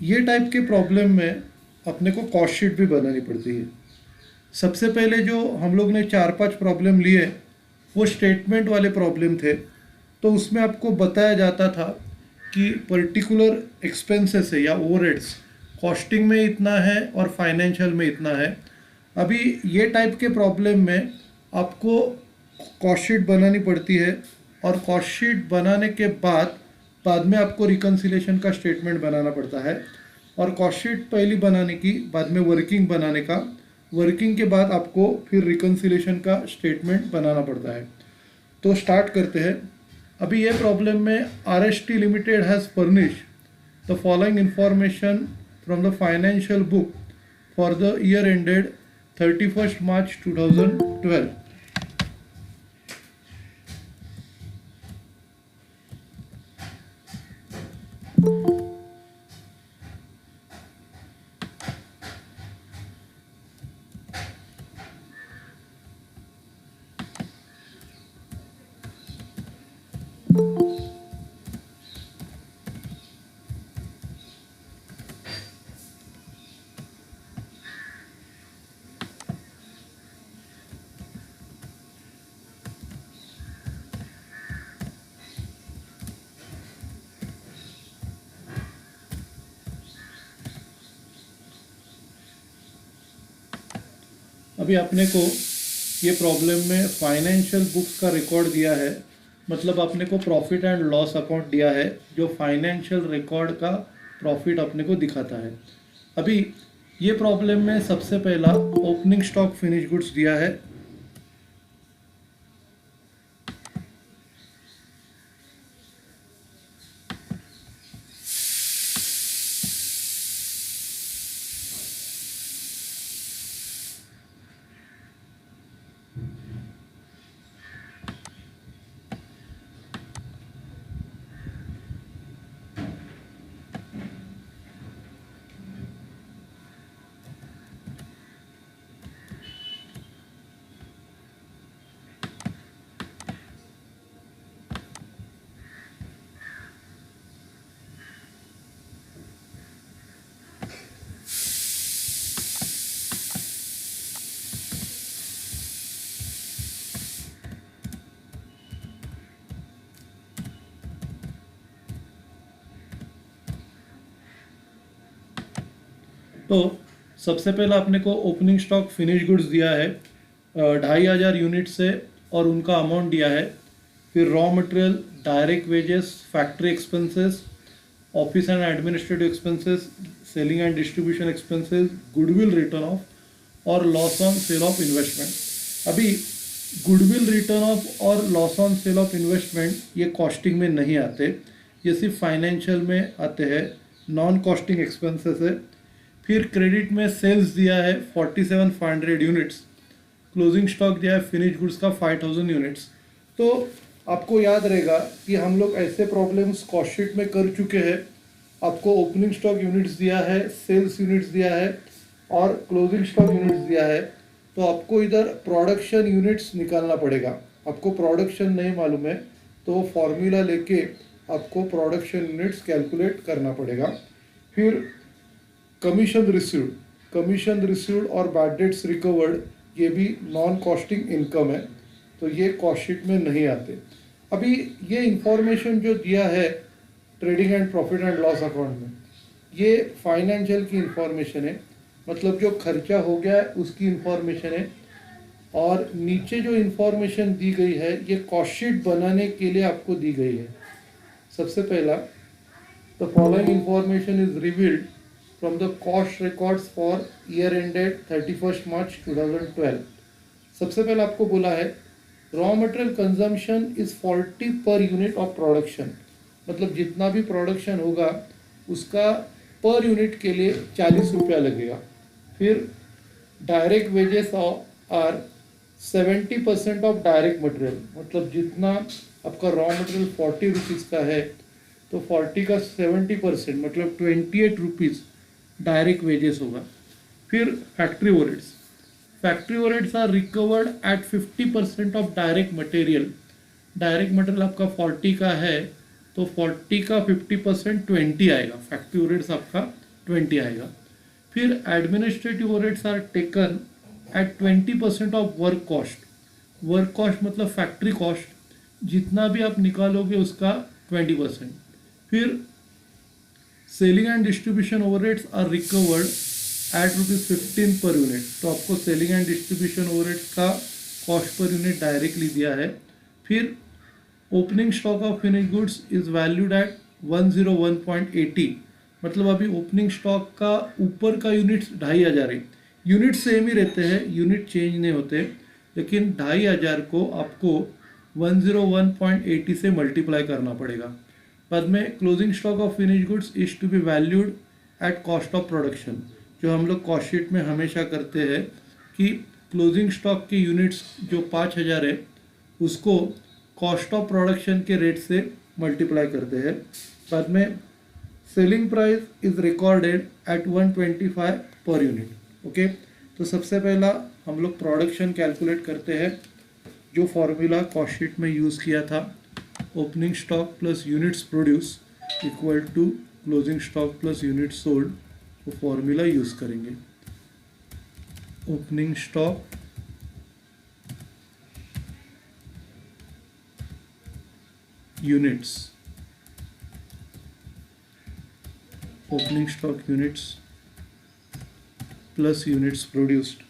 ये टाइप के प्रॉब्लम में अपने को कॉस्ट शीट भी बनानी पड़ती है। सबसे पहले जो हम लोग ने 4-5 प्रॉब्लम लिए वो स्टेटमेंट वाले प्रॉब्लम थे। तो उसमें आपको बताया जाता था कि पर्टिकुलर एक्सपेंसेस है या ओवरहेड्स कॉस्टिंग में इतना है और फाइनेंशियल में इतना है। अभी ये टाइप के प्रॉब्लम में आपको कॉस्ट शीट बनानी पड़ती है और कॉस्ट शीट बनाने के बाद में आपको रिकन्सिलेशन का स्टेटमेंट बनाना पड़ता है। और कॉस्ट शीट पहली बनाने की बाद में वर्किंग बनाने का, वर्किंग के बाद आपको फिर रिकन्सिलेशन का स्टेटमेंट बनाना पड़ता है। तो स्टार्ट करते हैं। अभी ये प्रॉब्लम में R S T limited has furnish the following information from the financial book for the year ended 31st March 2012। अभी अपने को ये प्रॉब्लम में फाइनेंशियल बुक्स का रिकॉर्ड दिया है, मतलब अपने को प्रॉफिट एंड लॉस अकाउंट दिया है जो फाइनेंशियल रिकॉर्ड का प्रॉफिट अपने को दिखाता है। अभी ये प्रॉब्लम में सबसे पहला ओपनिंग स्टॉक फिनिश गुड्स दिया है। तो सबसे पहला अपने को ओपनिंग स्टॉक फिनिश गुड्स दिया है 2500 यूनिट से और उनका अमाउंट दिया है। फिर raw material, direct wages, factory expenses, office and administrative expenses, selling and distribution expenses, goodwill written off और loss on sale of investment. अभी गुडविल रिटर्न ऑफ और loss on sale of investment ये costing में नहीं आते, ये सिर्फ financial में आते हैं, नॉन कॉस्टिंग एक्सपेंसेस है। फिर क्रेडिट में सेल्स दिया है 47,500 यूनिट्स, क्लोजिंग स्टॉक दिया है फिनिश गुड्स का 5,000 यूनिट्स। तो आपको याद रहेगा कि हम लोग ऐसे प्रॉब्लम्स कॉस्ट शीट में कर चुके हैं। आपको ओपनिंग स्टॉक यूनिट्स दिया है, सेल्स यूनिट्स दिया है और क्लोजिंग स्टॉक यूनिट्स दिया है। तो आपको इधर प्रोडक्शन यूनिट्स निकालना पड़ेगा। आपको प्रोडक्शन नहीं मालूम है तो फॉर्मूला लेके आपको प्रोडक्शन यूनिट्स कैलकुलेट करना पड़ेगा। फिर कमीशन रिसीव्ड और बैड डेट्स रिकवर्ड ये भी नॉन कॉस्टिंग इनकम है, तो ये कॉस्ट शीट में नहीं आते। अभी ये इंफॉर्मेशन जो दिया है trading and profit and loss account में, ये फाइनेंशियल की इंफॉर्मेशन है, मतलब जो खर्चा हो गया है उसकी इंफॉर्मेशन है। और नीचे जो इंफॉर्मेशन दी गई है ये कॉस्ट शीट बनाने के लिए आपको दी गई है। सबसे पहला, the following information is revealed from the cost records for year ended 31st March 2012। सबसे पहले आपको बोला है raw material consumption is 40 per unit of production, मतलब जितना भी प्रोडक्शन होगा उसका पर यूनिट के लिए 40 रुपया लगेगा। फिर direct wages are 70% of direct material, मतलब जितना आपका रॉ मटेरियल 40 रुपीज़ का है तो 40 का 70% मतलब 28 रुपीज़ डायरेक्ट वेजेस होगा। फिर factory overheads are recovered at 50% of direct material. Direct material आपका 40 का है तो 40 का 50% 20 आएगा, फैक्ट्री ओवरहेड्स आपका 20 आएगा। फिर administrative overheads are taken at 20% of work cost. Work cost मतलब फैक्ट्री कॉस्ट, जितना भी आप निकालोगे उसका 20%। फिर selling and distribution overheads are recovered at ₹15 per unit. तो आपको सेलिंग एंड डिस्ट्रीब्यूशन ओवरहेड्स का कॉस्ट पर यूनिट डायरेक्टली दिया है। फिर opening stock of finish goods is valued at 101.80, मतलब अभी ओपनिंग स्टॉक का ऊपर का यूनिट्स 2500 है। यूनिट सेम ही रहते हैं, यूनिट चेंज नहीं होते, लेकिन 2500 को आपको 101.80 से मल्टीप्लाई करना पड़ेगा। बाद में closing stock of finish goods is to be valued at cost of production. जो हम लोग कॉस्ट शीट में हमेशा करते हैं कि क्लोजिंग स्टॉक के यूनिट्स जो 5000 है उसको कॉस्ट ऑफ प्रोडक्शन के रेट से मल्टीप्लाई करते हैं। बाद में selling price is recorded at 125 per unit. Okay, तो सबसे पहला हम लोग प्रोडक्शन कैलकुलेट करते हैं। जो फॉर्मूला कॉस्ट शीट में यूज़ किया था, opening stock plus units produce equal to closing stock plus units sold, वो फॉर्मूला यूज़ करेंगे। Opening stock units, opening stock units plus units produced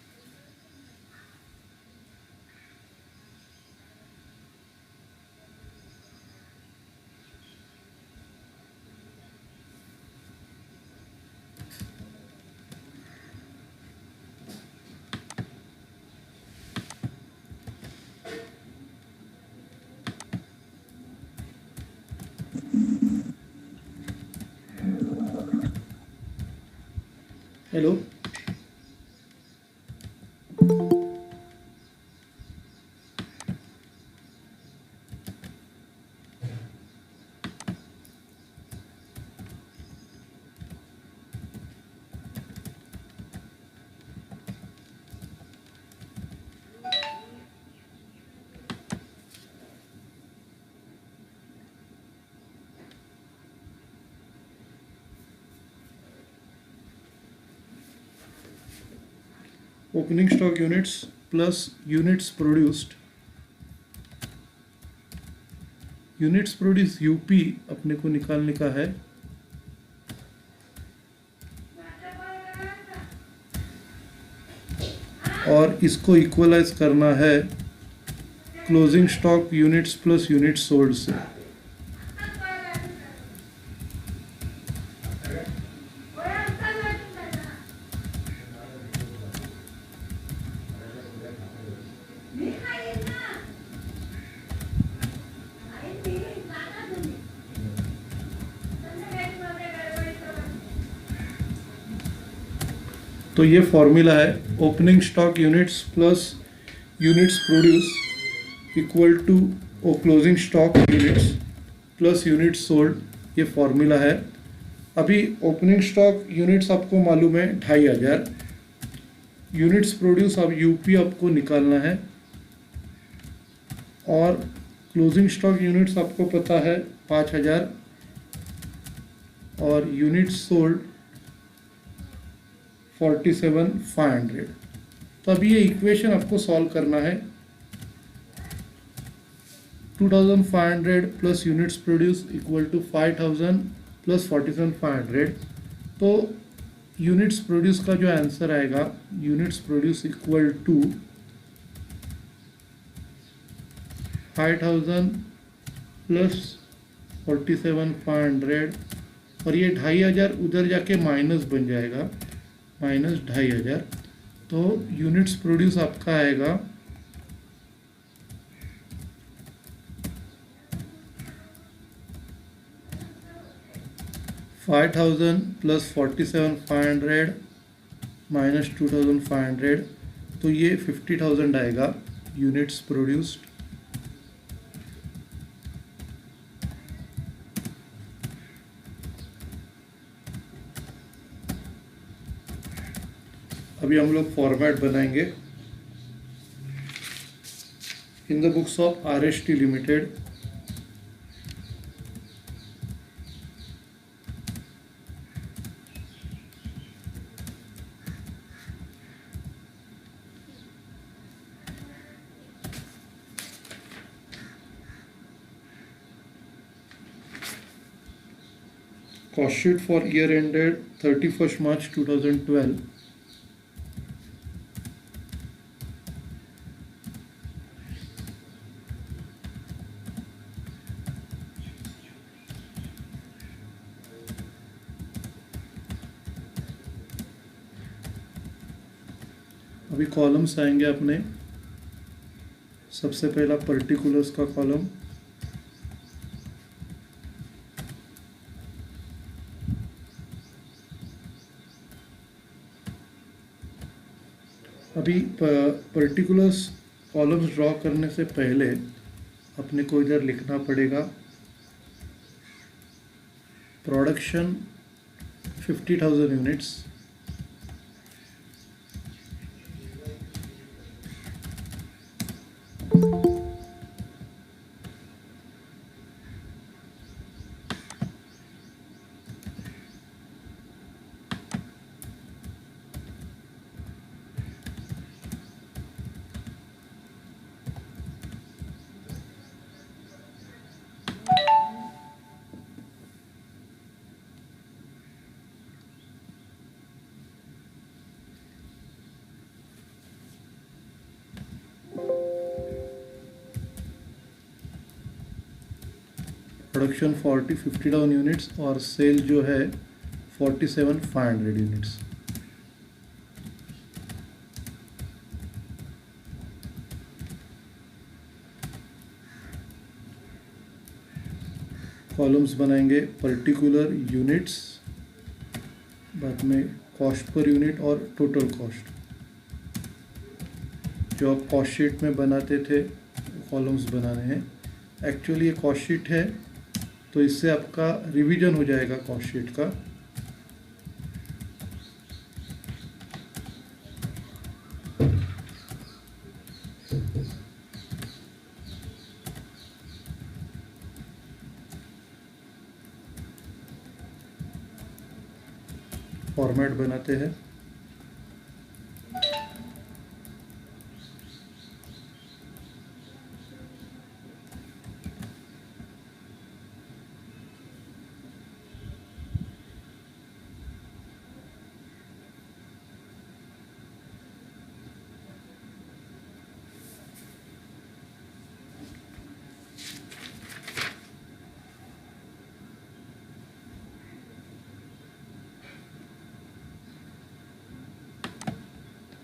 hello, opening stock units plus units produced, units produce यूपी अपने को निकालने का है। और इसको इक्वलाइज करना है closing stock units plus units sold से। तो ये फॉर्मूला है opening stock units plus units produce equal to closing stock units plus units sold, ये फॉर्मूला है। अभी ओपनिंग स्टॉक यूनिट्स आपको मालूम है 2500, यूनिट्स प्रोड्यूस अब यूपी आपको निकालना है, और क्लोजिंग स्टॉक यूनिट्स आपको पता है 5000, और यूनिट्स सोल्ड 47,500। तो अभी ये इक्वेशन आपको सॉल्व करना है। 2500 plus units produce equal to 5000 plus 47,500। तो यूनिट्स प्रोड्यूस का जो आंसर आएगा, units produce equal to 5000 plus 47,500, और ये 2500 उधर जाके माइनस बन जाएगा, माइनस 2500। तो यूनिट्स प्रोड्यूस आपका आएगा 5000 प्लस 47,500 माइनस 2500, तो ये 50,000 आएगा यूनिट्स प्रोड्यूस्ड। अभी हम लोग फॉर्मेट बनाएंगे। In the books of RST limited, cost sheet for year ended 31st March 2012. अभी कॉलम्स आएंगे अपने। सबसे पहला पर्टिकुलर्स का कॉलम, अभी पर्टिकुलर्स कॉलम्स ड्रॉ करने से पहले अपने को इधर लिखना पड़ेगा प्रोडक्शन 50,000 यूनिट्स, प्रोडक्शन 50,000 यूनिट्स और सेल जो है 47,500 यूनिट्स। कॉलम्स बनाएंगे पर्टिकुलर यूनिट्स, बाद में कॉस्ट पर यूनिट और टोटल कॉस्ट। जो आप कॉस्ट शीट में बनाते थे कॉलम्स बनाने हैं। एक्चुअली ये कॉस्ट शीट है तो इससे आपका रिवीजन हो जाएगा कॉस्ट शीट का। फॉर्मेट बनाते हैं।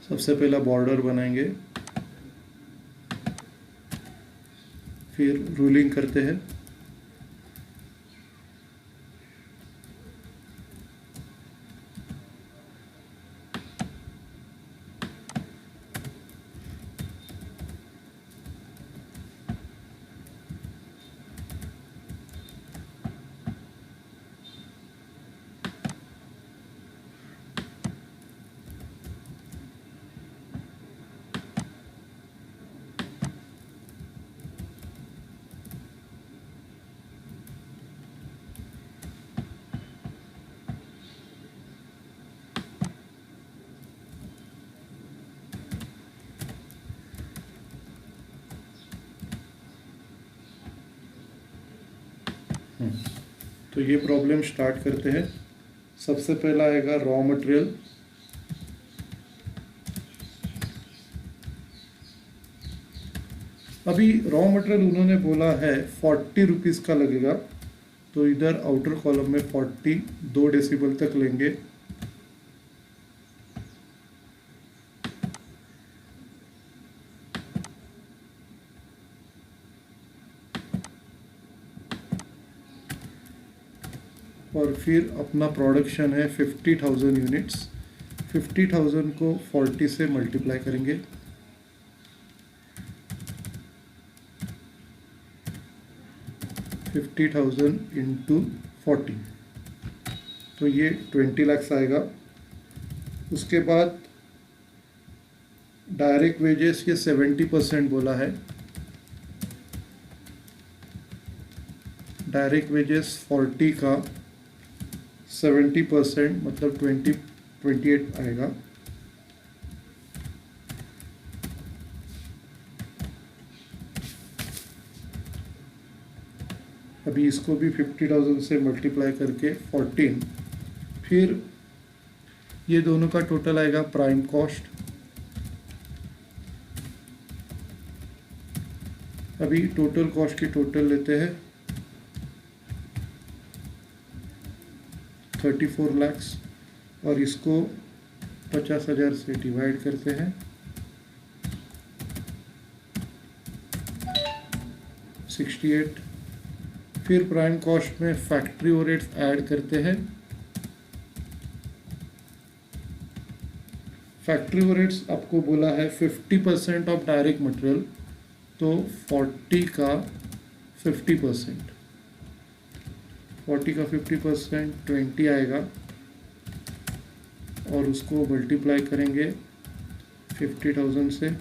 सबसे पहला बॉर्डर बनाएंगे, फिर रूलिंग करते हैं। तो ये प्रॉब्लम स्टार्ट करते हैं। सबसे पहला आएगा रॉ मटेरियल। अभी रॉ मटेरियल उन्होंने बोला है 40 रुपीज़ का लगेगा, तो इधर आउटर कॉलम में 40 2 डेसिबल तक लेंगे। और फिर अपना प्रोडक्शन है 50,000 यूनिट्स। 50,000 को 40 से मल्टीप्लाई करेंगे। $50,000 इंटू 40, तो ये 20 लाख आएगा। उसके बाद डायरेक्ट वेजेस ये 70% बोला है। डायरेक्ट वेजेस 40 का 70% मतलब 28 आएगा। अभी इसको भी 50,000 से मल्टीप्लाई करके 14, फिर ये दोनों का टोटल आएगा प्राइम कॉस्ट। अभी टोटल कॉस्ट की टोटल लेते हैं 34 lakhs और इसको 50,000 से डिवाइड करते हैं 68। फिर प्राइम कॉस्ट में फैक्ट्री ओवरहेड्स ऐड करते हैं। फैक्ट्री ओवरहेड्स आपको बोला है 50% ऑफ डायरेक्ट मटेरियल, तो 40 का 50%, 40 का 50% 20 आएगा और उसको मल्टीप्लाई करेंगे 50,000 से।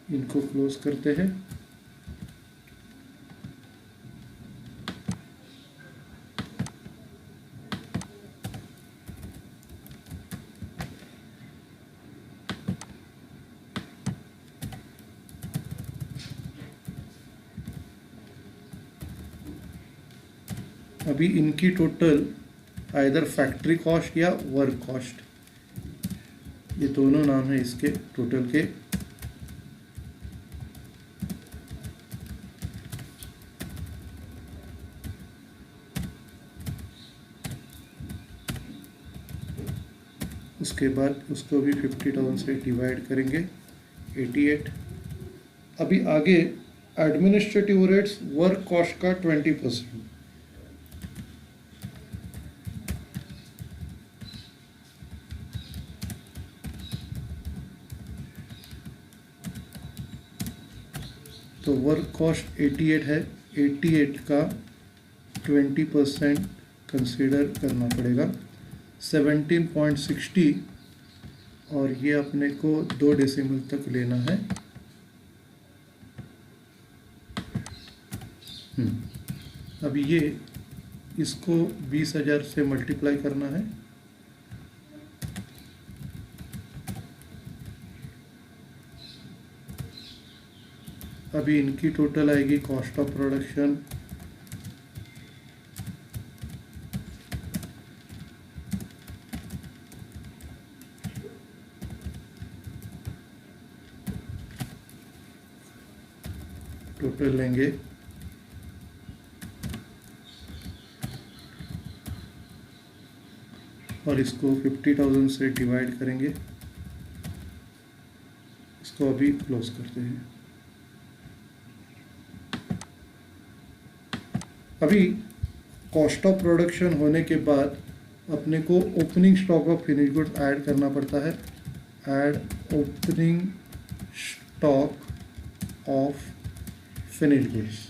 इनको क्लोज करते हैं। अभी इनकी टोटल आइदर फैक्ट्री कॉस्ट या वर्क कॉस्ट, ये दोनों नाम है इसके टोटल के। उसके बाद उसको भी 50,000 से डिवाइड करेंगे 88। अभी आगे एडमिनिस्ट्रेटिव ओवरहेड्स वर्क कॉस्ट का 20%। तो वर्क कॉस्ट 88 है, 88 का 20% कंसीडर करना पड़ेगा 17.60 और ये अपने को 2 डेसिमल तक लेना है। अभी ये इसको 20,000 से मल्टीप्लाई करना है। अभी इनकी टोटल आएगी कॉस्ट ऑफ प्रोडक्शन टोटल लेंगे और इसको 50,000 से डिवाइड करेंगे। इसको अभी क्लोज करते हैं। अभी कॉस्ट ऑफ प्रोडक्शन होने के बाद अपने को opening stock of finish goods add करना पड़ता है। Add opening stock of finish goods.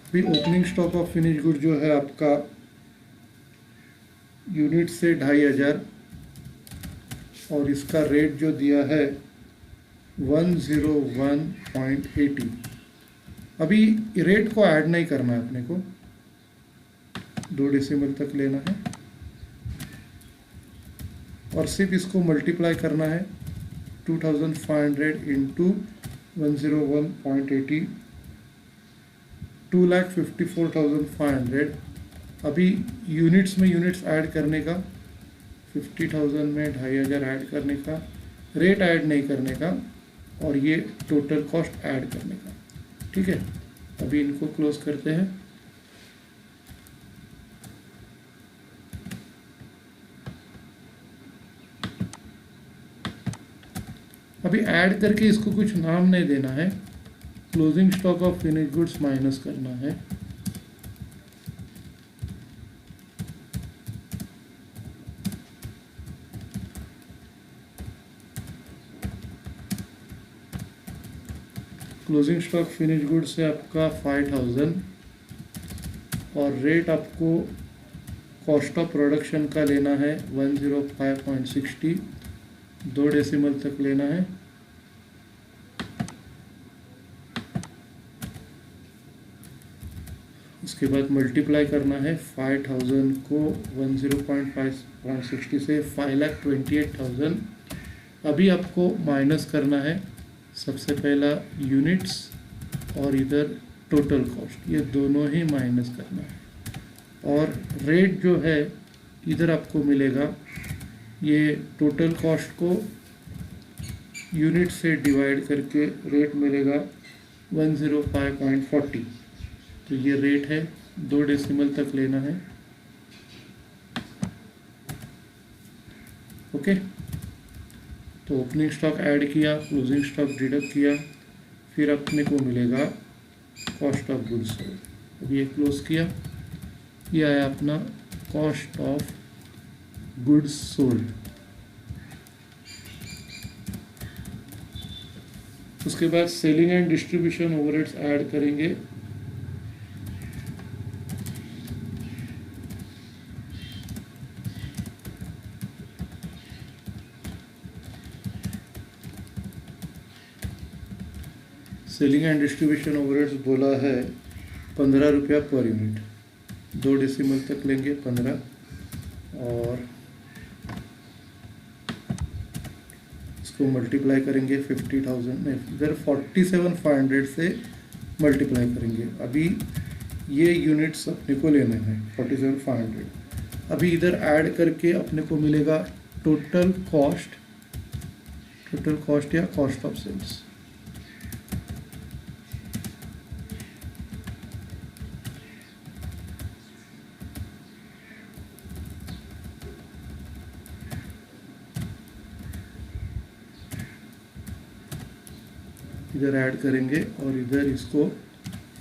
अभी opening stock of finish good जो है आपका यूनिट से 2,500 और इसका रेट जो दिया है 101.80। अभी रेट को ऐड नहीं करना है, अपने को 2 डेसिमल तक लेना है और सिर्फ इसको मल्टीप्लाई करना है 2,500 इंटू 101.80, 2,54,500। अभी यूनिट्स में यूनिट्स ऐड करने का, 50,000 में 2,500 ऐड करने का, रेट ऐड नहीं करने का और ये टोटल कॉस्ट ऐड करने का। ठीक है, अभी इनको क्लोज करते हैं। अभी ऐड करके इसको कुछ नाम नहीं देना है, closing stock of finish goods minus करना है। क्लोजिंग स्टॉक फिनिश गुड्स से आपका 5,000 और रेट आपको कॉस्ट ऑफ प्रोडक्शन का लेना है 105.60, 2 डेसिमल तक लेना है। उसके बाद मल्टीप्लाई करना है 5000 को 10.560 से 5,28,000। अभी आपको माइनस करना है सबसे पहला यूनिट्स और इधर टोटल कॉस्ट, ये दोनों ही माइनस करना है। और रेट जो है इधर आपको मिलेगा, ये टोटल कॉस्ट को यूनिट से डिवाइड करके रेट मिलेगा 105.40। तो ये रेट है, 2 डेसिमल तक लेना है। ओके, तो ओपनिंग स्टॉक ऐड किया, क्लोजिंग स्टॉक डिडक्ट किया, फिर अपने को मिलेगा कॉस्ट ऑफ गुड्स सोल्ड। अब ये क्लोज किया, ये आया अपना कॉस्ट ऑफ गुड्स सोल्ड। उसके बाद selling and distribution overheads add करेंगे। सेलिंग एंड डिस्ट्रीब्यूशन ओवरहेड्स बोला है 15 रुपया पर यूनिट, 2 डेसिमल तक लेंगे 15, और इसको मल्टीप्लाई करेंगे 50,000 में, इधर 47,500 से मल्टीप्लाई करेंगे। अभी ये यूनिट्स अपने को लेने हैं 47,500। अभी इधर ऐड करके अपने को मिलेगा टोटल कॉस्ट या कॉस्ट ऑफ सेल्स। इधर ऐड करेंगे और इधर इसको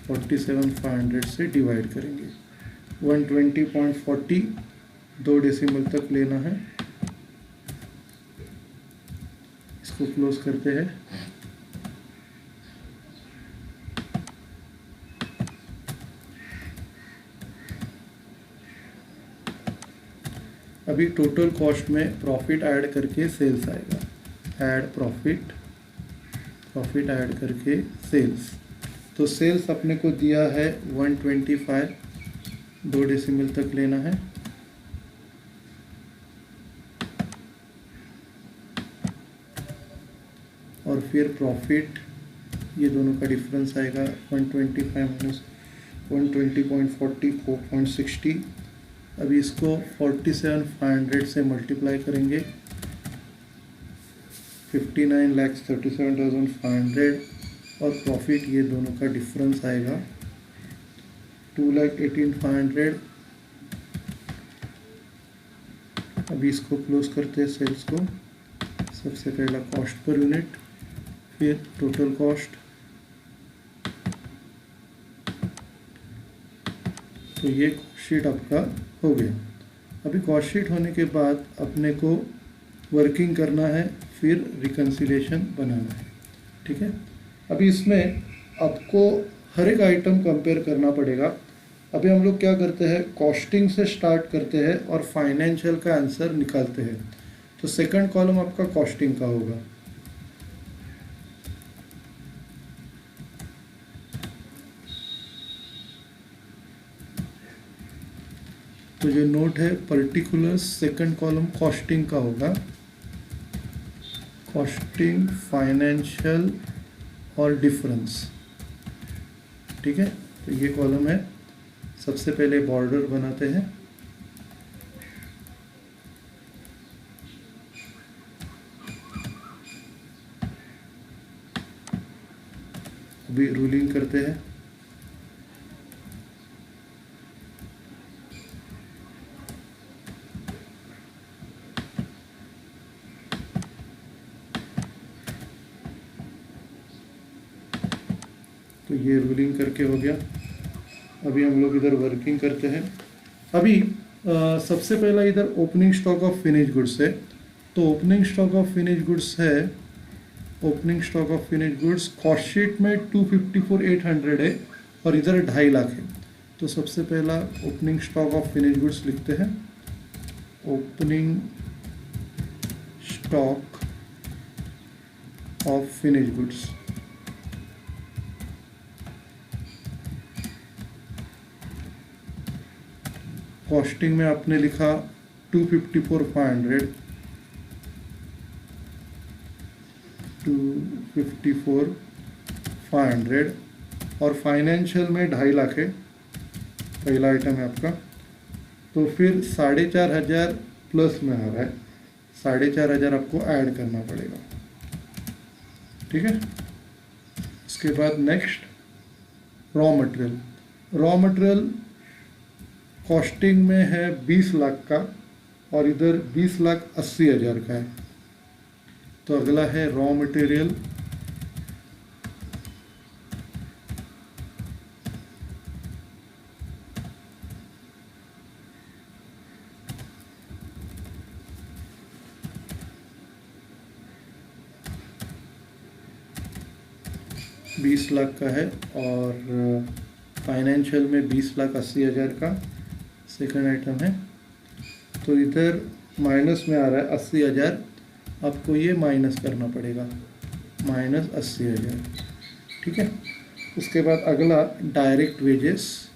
47,500 से डिवाइड करेंगे। 120.40, 2 डेसिमल तक लेना है। इसको क्लोज करते हैं। अभी टोटल कॉस्ट में प्रॉफिट ऐड करके सेल्स आएगा। ऐड प्रॉफिट ऐड करके सेल्स। तो सेल्स अपने को दिया है 125, 2 डेसिमल तक लेना है। और फिर प्रॉफिट, ये दोनों का डिफरेंस आएगा 125 माइनस 120.40, 4.60। अभी इसको 47,500 से मल्टीप्लाई करेंगे, 59,37,500, और प्रॉफिट, ये दोनों का डिफरेंस आएगा 2,18,500। अभी इसको क्लोज करते हैं सेल्स को। सबसे पहला कॉस्ट पर यूनिट, फिर टोटल कॉस्ट। तो ये शीट आपका हो गया। अभी कॉस्ट शीट होने के बाद अपने को वर्किंग करना है, फिर रिकन्सिलेशन बनाना है। ठीक है, अभी इसमें आपको हर एक आइटम कंपेयर करना पड़ेगा। अभी हम लोग क्या करते हैं, कॉस्टिंग से स्टार्ट करते हैं और फाइनेंशियल का आंसर निकालते हैं। तो सेकंड कॉलम आपका कॉस्टिंग का होगा। तो जो नोट है पर्टिकुलर, सेकंड कॉलम कॉस्टिंग का होगा। कॉस्टिंग, फाइनेंशियल और डिफरेंस। ठीक है, तो ये कॉलम है। सबसे पहले बॉर्डर बनाते हैं। अभी रूलिंग करते हैं। तो ये रूलिंग करके हो गया। अभी हम लोग इधर वर्किंग करते हैं। अभी सबसे पहला इधर opening stock of finish goods है। तो opening stock of finish goods है, opening stock of finish goods cost sheet में 254,800 है और इधर 2.5 लाख है। तो सबसे पहला opening stock of finish goods लिखते हैं। Opening stock of finish goods. Costing में आपने लिखा 254,500, 254,500, और फाइनेंशियल में 2.5 लाख है, पहला आइटम है आपका। तो फिर 4,500 प्लस में आ रहा है, 4,500 आपको ऐड करना पड़ेगा, ठीक है। इसके बाद next raw material. Raw material costing में है 20 लाख का और इधर 20,80,000 का है। तो अगला है रॉ मटेरियल। बीस लाख का है और फाइनेंशियल में 20,80,000 का सेकंड आइटम है। तो इधर माइनस में आ रहा है 80,000, आपको ये माइनस करना पड़ेगा, -80,000, ठीक है। उसके बाद अगला डायरेक्ट वेजेस।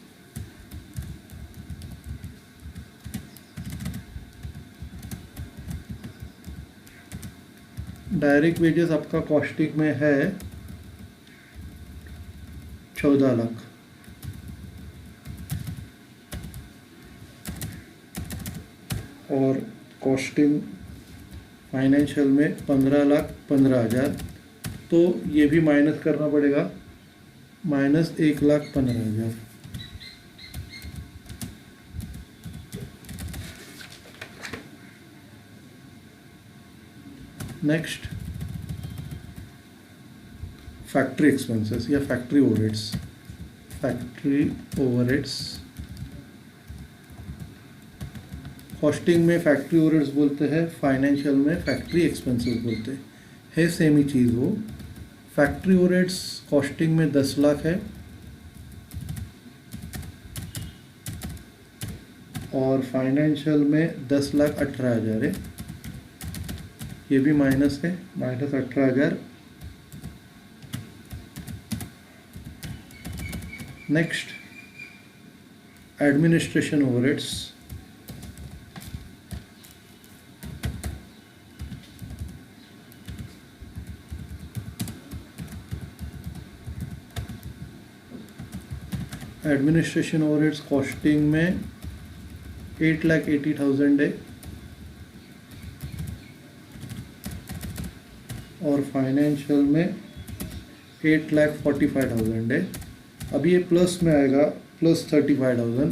डायरेक्ट वेजेस आपका कॉस्टिंग में है 14 लाख, और कॉस्टिंग फाइनेंशियल में 15,15,000। तो ये भी माइनस करना पड़ेगा, -1,15,000। नेक्स्ट फैक्ट्री एक्सपेंसेस या factory overheads. Factory overheads costing में फैक्ट्री ओवरहेड्स बोलते हैं, फाइनेंशियल में फैक्ट्री एक्सपेंसेस बोलते हैं, सेम ही चीज़ वो। फैक्ट्री ओवरहेड्स कॉस्टिंग में 10 लाख है और फाइनेंशियल में 10,18,000 है, ये भी माइनस है, -18,000। Next administration overheads. Administration overheads costing में 8,80,000 है और फाइनेंशियल में 8,45,000 है। अभी ये प्लस में आएगा, +35,000।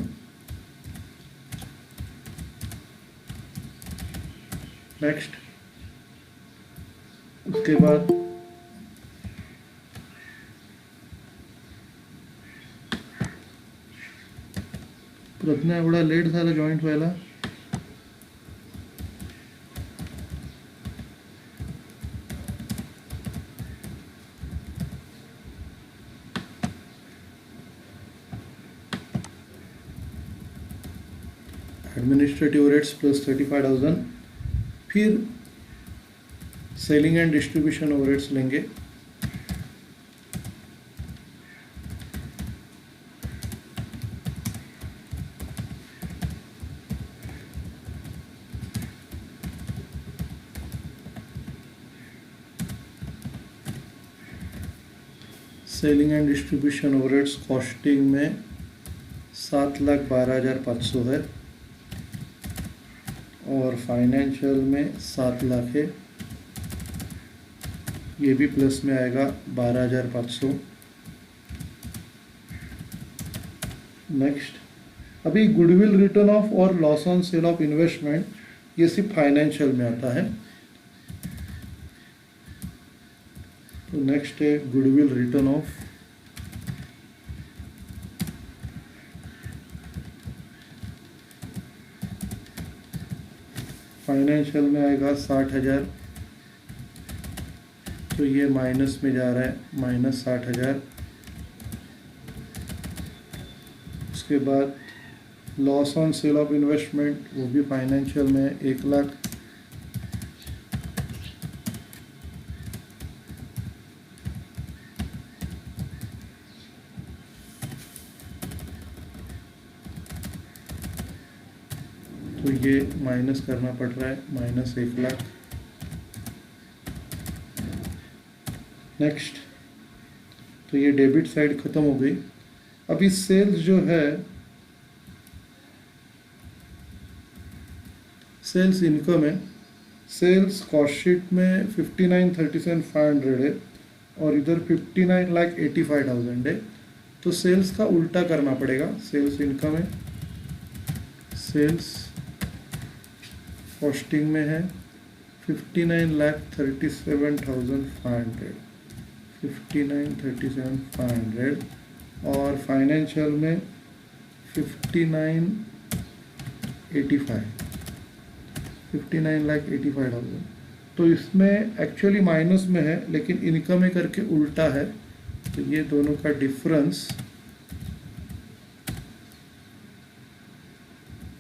नेक्स्ट उसके बाद प्रज्ञा एवढा लेट झाला जॉईंट व्हायला? Administrative rates +35,000। फिर सेलिंग एंड डिस्ट्रीब्यूशन ओवरहेड्स लेंगे। Selling and distribution overheads costing में 7,12,500 है और फाइनेंशियल में 7 लाख है, ये भी प्लस में आएगा 12,500। नेक्स्ट अभी गुडविल रिटर्न ऑफ और loss on sale of investment, ये सिर्फ फाइनेंशियल में आता है। तो नेक्स्ट है गुडविल रिटर्न ऑफ। फाइनेंशियल में आएगा 60,000, तो ये माइनस में जा रहा है, -60,000। उसके बाद loss on sale of investment, वो भी फाइनेंशियल में 1 लाख। तो ये माइनस करना पड़ रहा है, -1,00,000। नेक्स्ट, तो ये डेबिट साइड ख़त्म हो गई। अभी सेल्स जो है, सेल्स इनकम है, सेल्स कॉस्ट शीट में 59,37,500 है और इधर 59,85,000 है। तो सेल्स का उल्टा करना पड़ेगा। सेल्स इनकम है, सेल्स कॉस्टिंग में है 59,37,500, 59,37,500 और फाइनेंशियल में 59,85,000। तो इसमें एक्चुअली माइनस में है लेकिन इनकम में करके उल्टा है, तो ये दोनों का डिफरेंस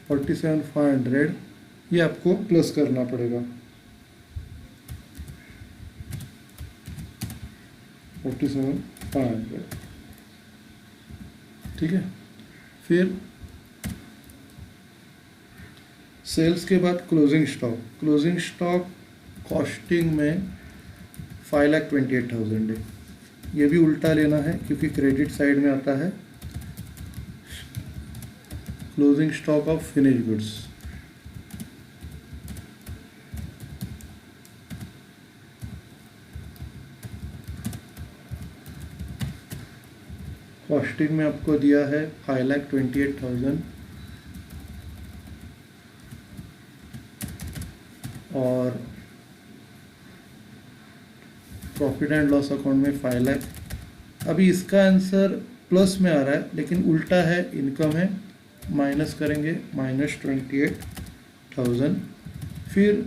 47,500 ये आपको प्लस करना पड़ेगा। 47,500, ठीक है। फिर सेल्स के बाद closing stock. Closing stock costing में 5,28,000 है। ये भी उल्टा लेना है क्योंकि क्रेडिट साइड में आता है। Closing stock of finish goods, costing में आपको दिया है 5,28,000 और प्रॉफिट एंड लॉस अकाउंट में 5 लाख। अभी इसका आंसर प्लस में आ रहा है लेकिन उल्टा है, इनकम है, माइनस करेंगे -28,000। फिर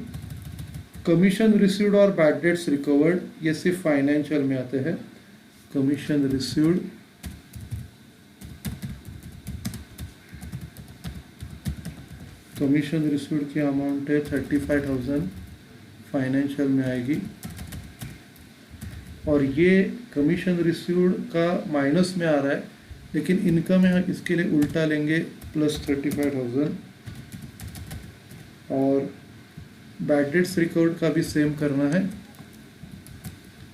कमीशन रिसीव्ड और बैड डेट्स रिकवर्ड, ये सिर्फ फाइनेंशियल में आते हैं। कमीशन रिसीव्ड की अमाउंट है 35,000, फाइनेंशियल में आएगी। और ये कमीशन रिसीव्ड का माइनस में आ रहा है लेकिन इनकम है, इसके लिए उल्टा लेंगे +35,000। और बैड डेट्स रिकवर्ड का भी सेम करना है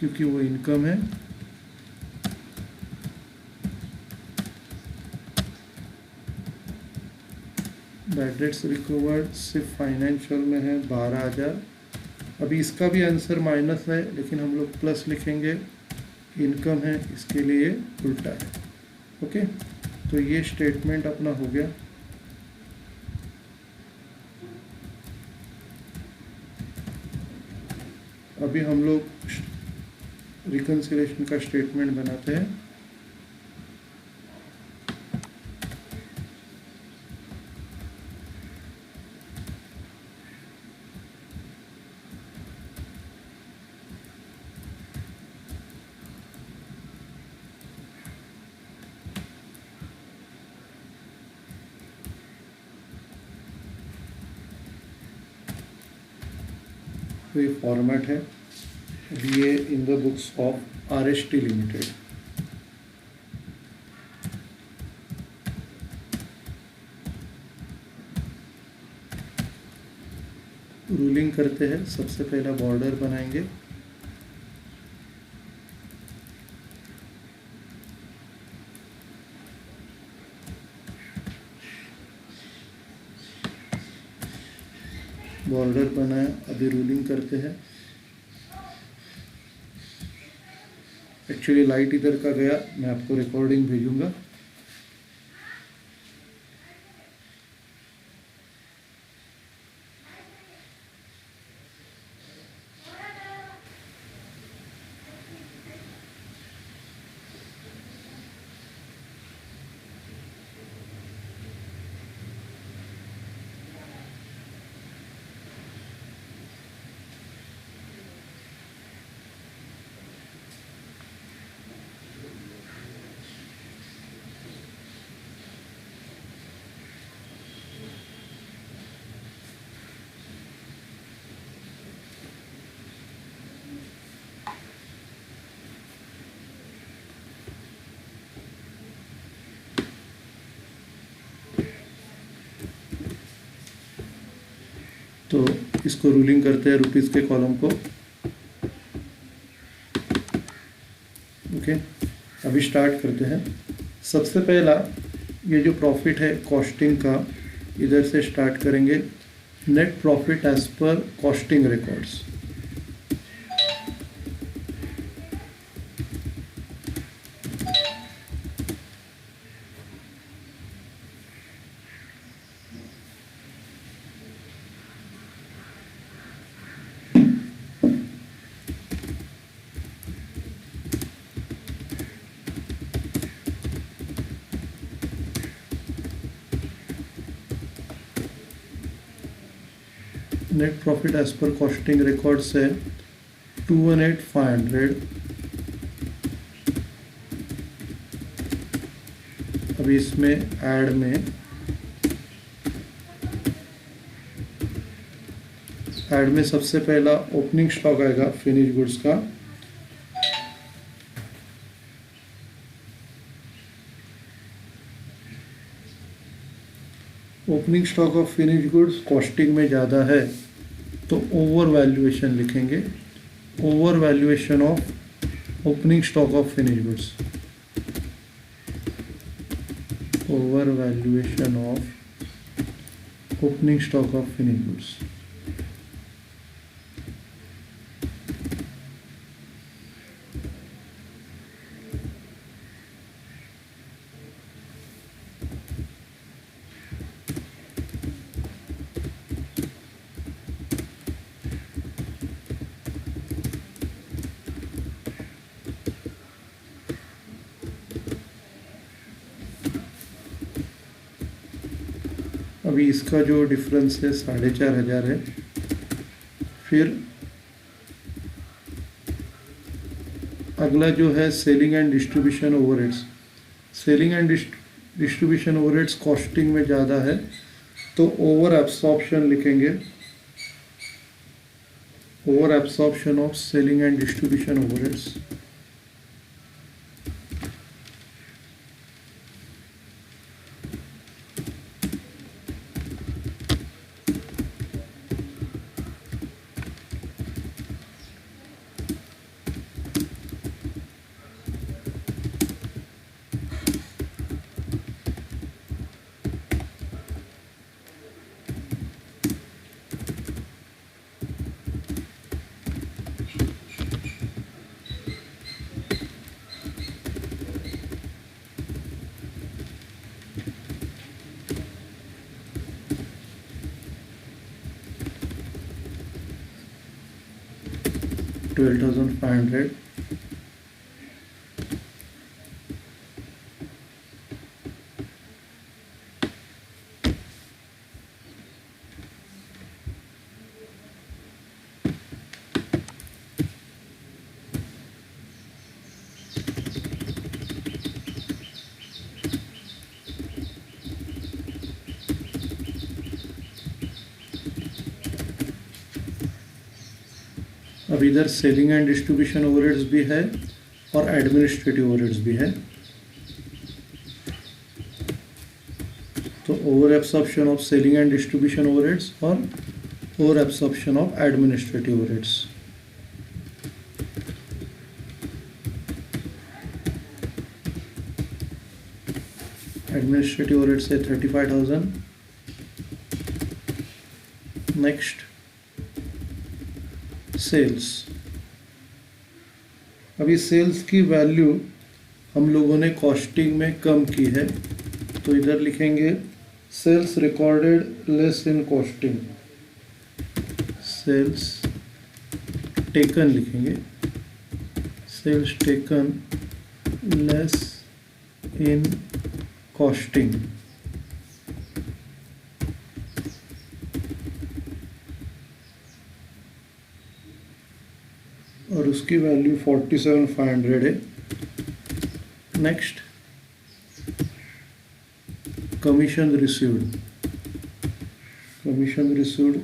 क्योंकि वो इनकम है। बैड डेट्स रिकवर्ड सिर्फ फाइनेंशियल में है 12,000। अभी इसका भी आंसर माइनस है लेकिन हम लोग प्लस लिखेंगे, इनकम है, इसके लिए उल्टा है। ओके, तो ये स्टेटमेंट अपना हो गया। अभी हम लोग रिकंसिलिएशन का स्टेटमेंट बनाते हैं। तो ये फॉर्मेट है, अभी ये in the books of RST limited. Ruling करते हैं। सबसे पहला बॉर्डर बनाएंगे, बॉर्डर बनाया। अभी रूलिंग करते हैं। एक्चुअली लाइट इधर का गया, मैं आपको रिकॉर्डिंग भेजूंगा। तो इसको रूलिंग करते हैं रुपीज़ के कॉलम को। ओके, अभी स्टार्ट करते हैं। सबसे पहला ये जो प्रॉफिट है कॉस्टिंग का, इधर से स्टार्ट करेंगे। Net profit as per costing records. Net profit as per costing record से 218,500। अभी इसमें ऐड में सबसे पहला ओपनिंग स्टॉक आएगा फिनिश गुड्स का। Opening stock of finish goods costing में ज़्यादा है तो ओवर वैल्यूएशन लिखेंगे। Over valuation of opening stock of finish goods. Over valuation of opening stock of finish goods. अभी इसका जो डिफरेंस है 4,500 है। फिर अगला जो है selling and distribution overheads. Selling and distribution overheads costing में ज़्यादा है तो ओवर एब्सॉर्प्शन लिखेंगे। Over absorption of selling and distribution overheads. $12,500। अब इधर सेलिंग एंड डिस्ट्रीब्यूशन ओवरहेड्स भी है और एडमिनिस्ट्रेटिव ओवरहेड्स भी है। तो over absorption of selling and distribution overheads और over absorption of administrative overheads. Administrative overheads है 35,000। Next sales. अभी सेल्स की वैल्यू हम लोगों ने कॉस्टिंग में कम की है तो इधर लिखेंगे sales recorded less in costing. Sales taken लिखेंगे। Sales taken less in costing. और उसकी वैल्यू 47,500 है। Next commission received. Commission received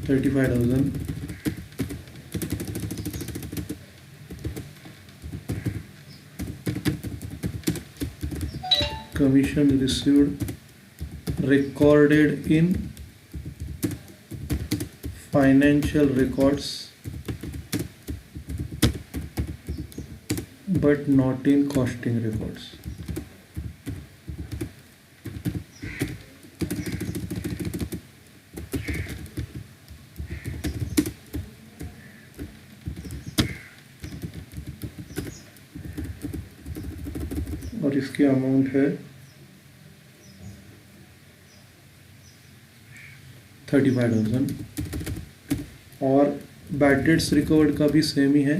35,000। Commission received recorded in financial records but not in costing records. और इसकी अमाउंट है 35,000 और बैड डेट्स रिकवर्ड का भी सेम ही है।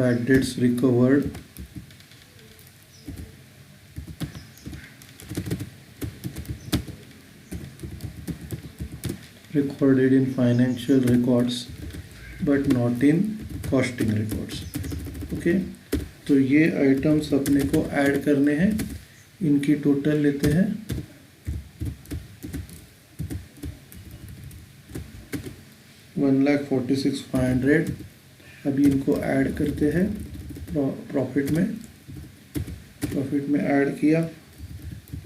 Bad debts recovered recorded in financial records but not in costing records. Okay, तो ये items अपने को ऐड करने हैं, इनकी टोटल लेते हैं। $1,46,500। अभी इनको ऐड करते हैं प्रॉफिट में ऐड किया,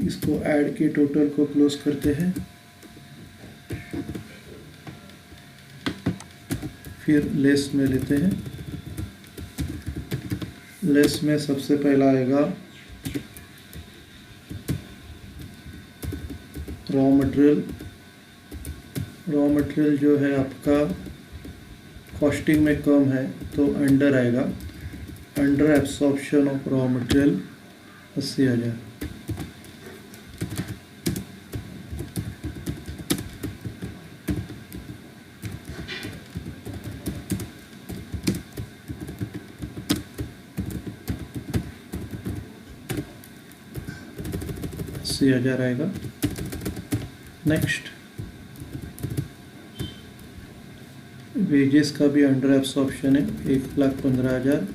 इसको ऐड के टोटल को क्लोज करते हैं। फिर लेस में लेते हैं। लेस में सबसे पहला आएगा रॉ मटेरियल जो है आपका कॉस्टिंग में कम है तो अंडर आएगा। Under absorption of raw material 80,000। आएगा। नेक्स्ट, वेजेस का भी अंडर एब्सॉर्प्शन है 1,15,000।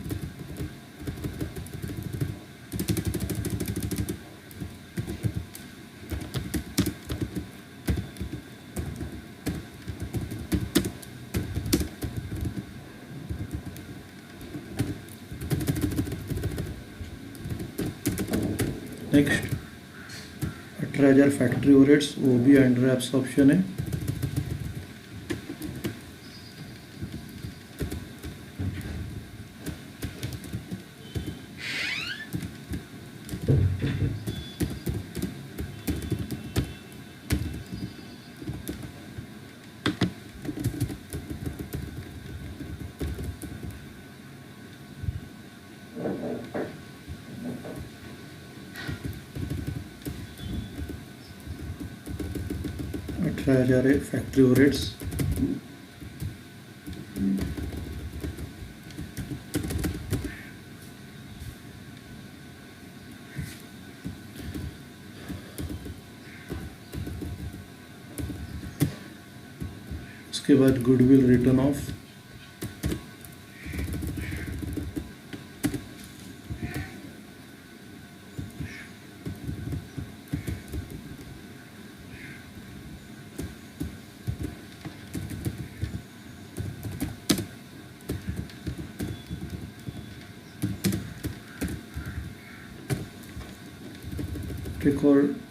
नेक्स्ट 18,000 फैक्ट्री ओवरहेड्स, वो भी अंडर एब्सॉर्प्शन है। है फैक्ट्री ओवरहेड्स। उसके बाद goodwill written of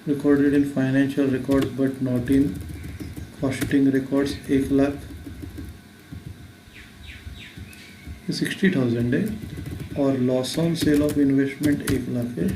recorded in financial records but not in costing records 1,00,000। 60,000 है और loss on sale of investment 1,00,000 है।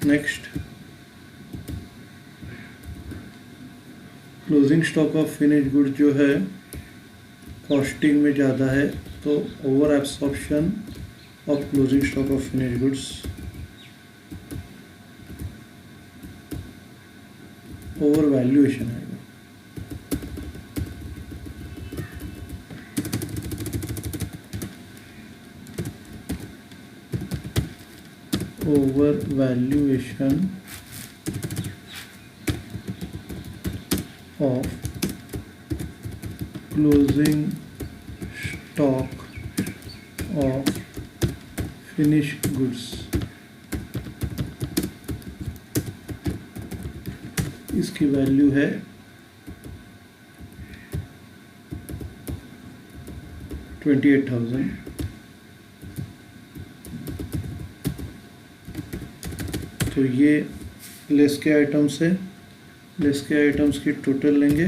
Next, closing stock of finish good जो है कॉस्टिंग में ज़्यादा है तो over absorption of closing stock of finish goods, over valuation आएगा। Over valuation of closing stock of finished goods, इसकी वैल्यू है 28,000। तो ये लेस के आइटम से लेस के आइटम्स की टोटल लेंगे,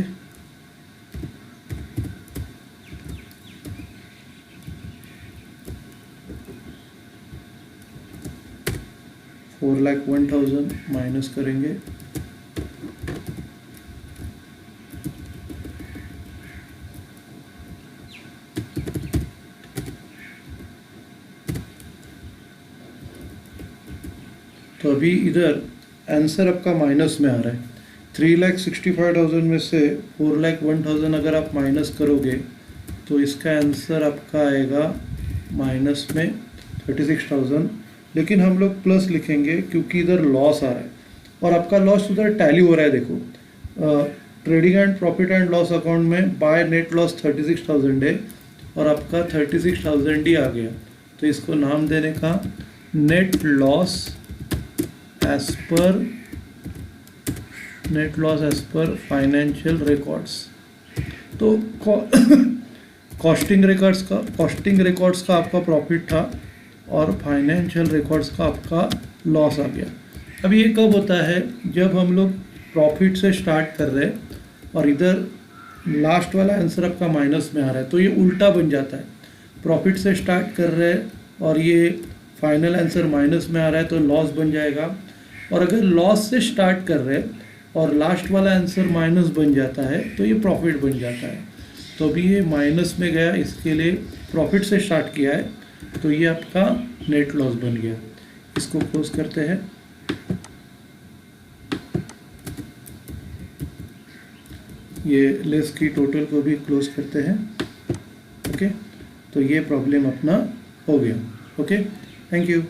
$4,01,000 माइनस करेंगे, तो अभी इधर आंसर आपका माइनस में आ रहा है। 3,65,000 में से 4,01,000 अगर आप माइनस करोगे तो इसका आंसर आपका आएगा माइनस में 36,000, लेकिन हम लोग प्लस लिखेंगे क्योंकि इधर लॉस आ रहा है और आपका लॉस उधर टैली हो रहा है। देखो trading and profit and loss account में बाय नेट लॉस 36,000 है और आपका 36,000 ही आ गया, तो इसको नाम देने का net loss as per financial records. तो कॉस्टिंग रिकॉर्ड्स का आपका प्रॉफिट था और फाइनेंशियल रिकॉर्ड्स का आपका लॉस आ गया। अब ये कब होता है? जब हम लोग प्रॉफिट से स्टार्ट कर रहे हैं और इधर लास्ट वाला आंसर आपका माइनस में आ रहा है, तो ये उल्टा बन जाता है। प्रॉफिट से स्टार्ट कर रहे हैं और ये फाइनल आंसर माइनस में आ रहा है तो लॉस बन जाएगा, और अगर लॉस से स्टार्ट कर रहे हैं और लास्ट वाला आंसर माइनस बन जाता है तो ये प्रॉफिट बन जाता है। तो अभी ये माइनस में गया, इसके लिए प्रॉफिट से स्टार्ट किया है तो ये आपका नेट लॉस बन गया। इसको क्लोज करते हैं। ये लेस की टोटल को भी क्लोज करते हैं। ओके, तो ये प्रॉब्लम अपना हो गया। Okay, thank you.